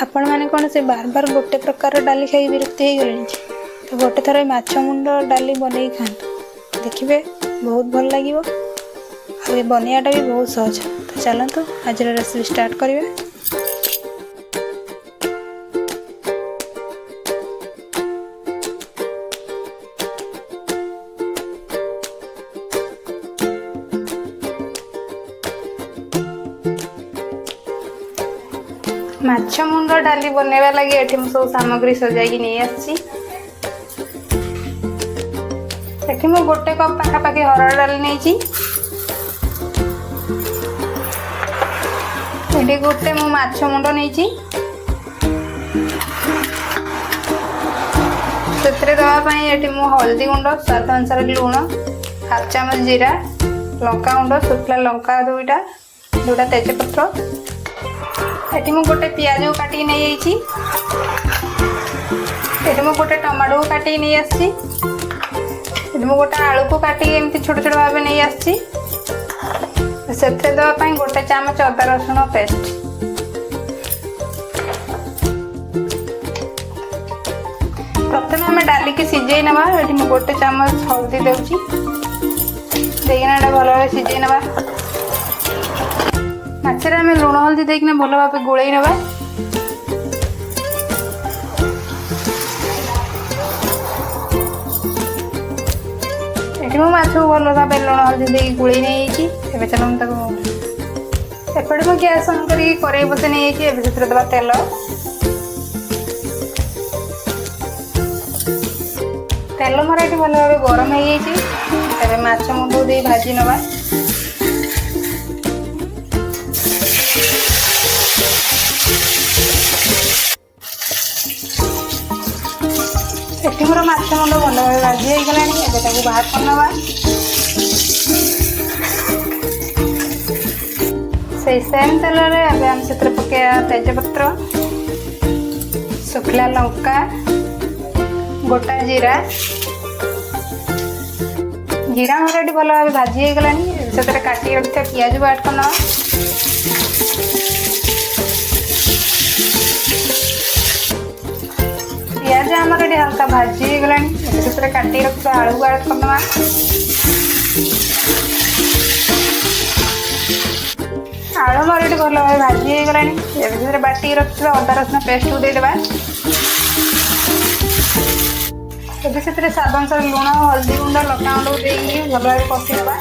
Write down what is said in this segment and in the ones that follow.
आपण मैंने कौन से बार बार गोटे प्रकार डाली खाई विरक्ति हो गले तो गोटे थर माछ मुंड डाली बनई खातु देखिए बहुत भल लगे बनवाटा भी बहुत सहज। तो चलतु आज रेसिपी स्टार्ट करिए। माछ मुंड डाली बनवा लगे ये सब सामग्री सजाई नहीं आसी। मु गोटे कप पाखापाखि हरड़ डाली नहीं गोटे मु माछ मुंड नहीं दवाई मु हल्दी गुंड स्वाद अनुसार लुण हाफ चामच जीरा लंका गुंड शुखला लंका दुटा तेजपत्र ये मु गोटे पियाज काटी नहीं गोटे टमाटो काटी नहीं आसी गोटे आलू को काटी एमती छोट छोट भाव नहीं आसी दवाई गोटे चामच अदा रसुण पेस्ट प्रथम आम डाली की सिझे नवा ये गोटे चामच हल्दी देना भल भाव सिझे नवा माछरे आम लुण हल्दी देना भल भाव गोलई नवा माछ भल भाव लुण हल्दी दे गोलई नहीं चलो एपटे मुझे गैस ऑन कर कड़े बसे नहीं दबा तेल तेल मोर ये भल भाव गरम हो माछ मुंड दे भाजी नवा मोर माछ मुंड भल भाव भाजी हो गला बाहर करनवा से सेम तेल आम से पके तेजपत्र शुखला लंका गोटा जीरा जीरा मोर ये भल भाव भाजी हो गला से काटी रखा पियाज को ऐड करना पियाज आमर ये हल्का भाजी हो गला से काटी रखा आलू को ऐड करना आलू मोर ये भल भाव भाजी हो गला बाटी रखा अदा रसुण पेस्ट को देदेबा से स्वाद अनुसार लुण हल्दी गुंड लंका गुंड दे भल भाव कषिदेबा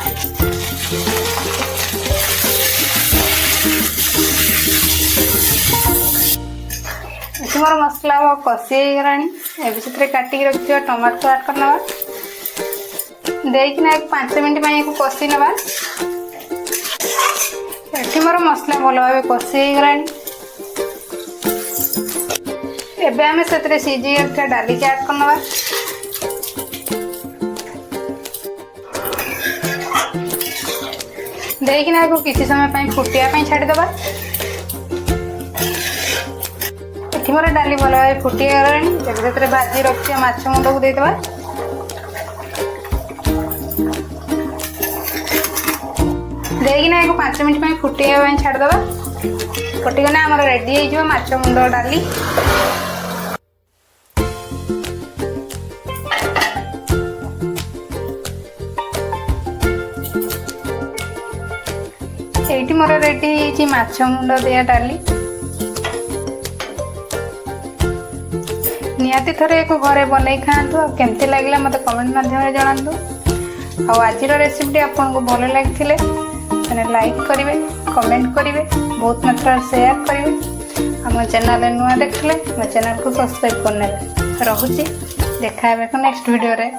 मोर मसला कषि हो गला काटिक रखा टमाटो ऐड करना देना एक 5 मिनट को कषि नवा ये मोर मसला भल भाव कषि हो गला एबे आमे से सीझी रखा डाली के ऐड करना देखना किसी समय फुटिया छाड़देबा मोर डाली भल भाव फुटी गला भाजी रखा माछ मुंड को देदेबा देखना 5 मिनट फुटे छाड़देबा फुटीगले आम रेडी हो माछ मुंड डाली ये मोर रेडी माछ मुंड दिया डाली निहाती थरे एक घरे बनई खातु केमती लगे मत कमेंट माध्यम जनातु आज रेसिपी आपको भल लगी लाइक करेंगे कमेंट करेंगे बहुत मात्रा शेयर करेंगे आम चैनल नुआ देखले मो चैनल को सब्सक्राइब करने रोचे देखा नेक्स्ट वीडियो रे।